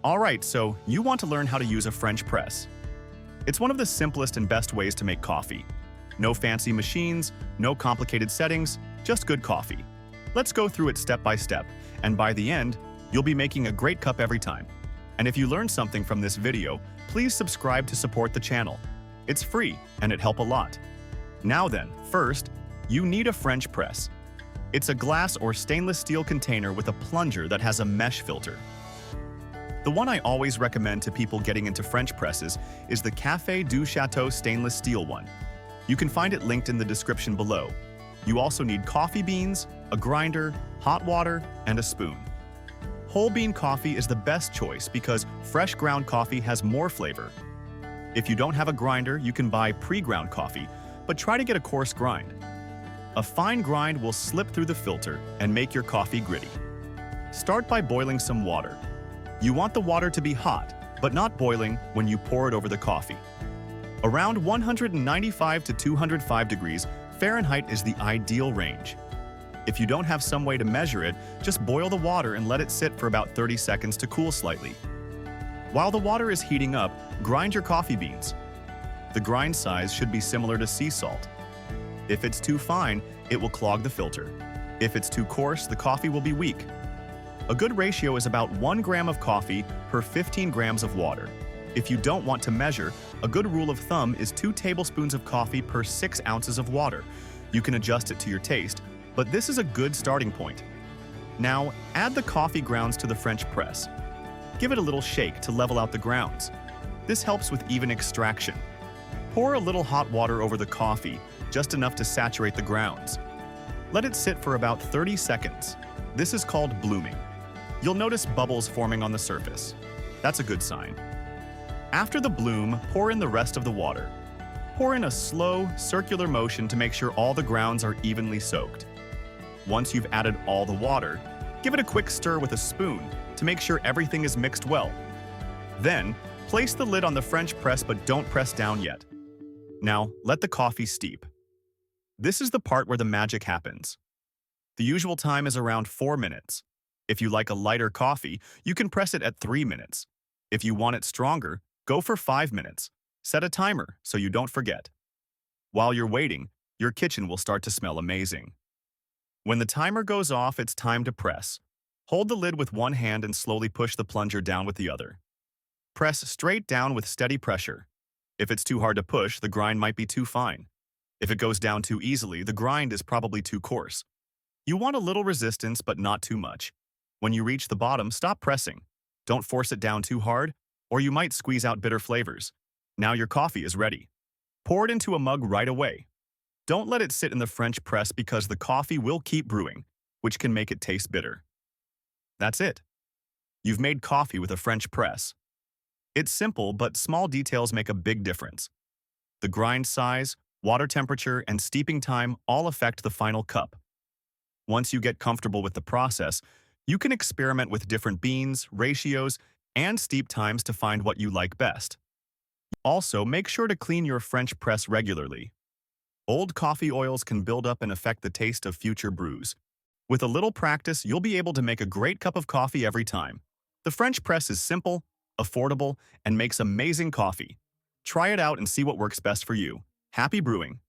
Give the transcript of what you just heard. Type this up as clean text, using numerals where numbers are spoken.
Alright, so you want to learn how to use a French press. It's one of the simplest and best ways to make coffee. No fancy machines, no complicated settings, just good coffee. Let's go through it step by step, and by the end, you'll be making a great cup every time. And if you learned something from this video, please subscribe to support the channel. It's free, and it helps a lot. Now then, first, you need a French press. It's a glass or stainless steel container with a plunger that has a mesh filter. The one I always recommend to people getting into French presses is the Café du Château stainless steel one. You can find it linked in the description below. You also need coffee beans, a grinder, hot water, and a spoon. Whole bean coffee is the best choice because fresh ground coffee has more flavor. If you don't have a grinder, you can buy pre-ground coffee, but try to get a coarse grind. A fine grind will slip through the filter and make your coffee gritty. Start by boiling some water. You want the water to be hot, but not boiling when you pour it over the coffee. Around 195 to 205 degrees Fahrenheit is the ideal range. If you don't have some way to measure it, just boil the water and let it sit for about 30 seconds to cool slightly. While the water is heating up, grind your coffee beans. The grind size should be similar to sea salt. If it's too fine, it will clog the filter. If it's too coarse, the coffee will be weak. A good ratio is about 1 gram of coffee per 15 grams of water. If you don't want to measure, a good rule of thumb is 2 tablespoons of coffee per 6 ounces of water. You can adjust it to your taste, but this is a good starting point. Now, add the coffee grounds to the French press. Give it a little shake to level out the grounds. This helps with even extraction. Pour a little hot water over the coffee, just enough to saturate the grounds. Let it sit for about 30 seconds. This is called blooming. You'll notice bubbles forming on the surface. That's a good sign. After the bloom, pour in the rest of the water. Pour in a slow, circular motion to make sure all the grounds are evenly soaked. Once you've added all the water, give it a quick stir with a spoon to make sure everything is mixed well. Then, place the lid on the French press but don't press down yet. Now, let the coffee steep. This is the part where the magic happens. The usual time is around 4 minutes. If you like a lighter coffee, you can press it at 3 minutes. If you want it stronger, go for 5 minutes. Set a timer so you don't forget. While you're waiting, your kitchen will start to smell amazing. When the timer goes off, it's time to press. Hold the lid with one hand and slowly push the plunger down with the other. Press straight down with steady pressure. If it's too hard to push, the grind might be too fine. If it goes down too easily, the grind is probably too coarse. You want a little resistance, but not too much. When you reach the bottom, stop pressing. Don't force it down too hard, or you might squeeze out bitter flavors. Now your coffee is ready. Pour it into a mug right away. Don't let it sit in the French press because the coffee will keep brewing, which can make it taste bitter. That's it. You've made coffee with a French press. It's simple, but small details make a big difference. The grind size, water temperature, and steeping time all affect the final cup. Once you get comfortable with the process, you can experiment with different beans, ratios, and steep times to find what you like best. Also, make sure to clean your French press regularly. Old coffee oils can build up and affect the taste of future brews. With a little practice, you'll be able to make a great cup of coffee every time. The French press is simple, affordable, and makes amazing coffee. Try it out and see what works best for you. Happy brewing!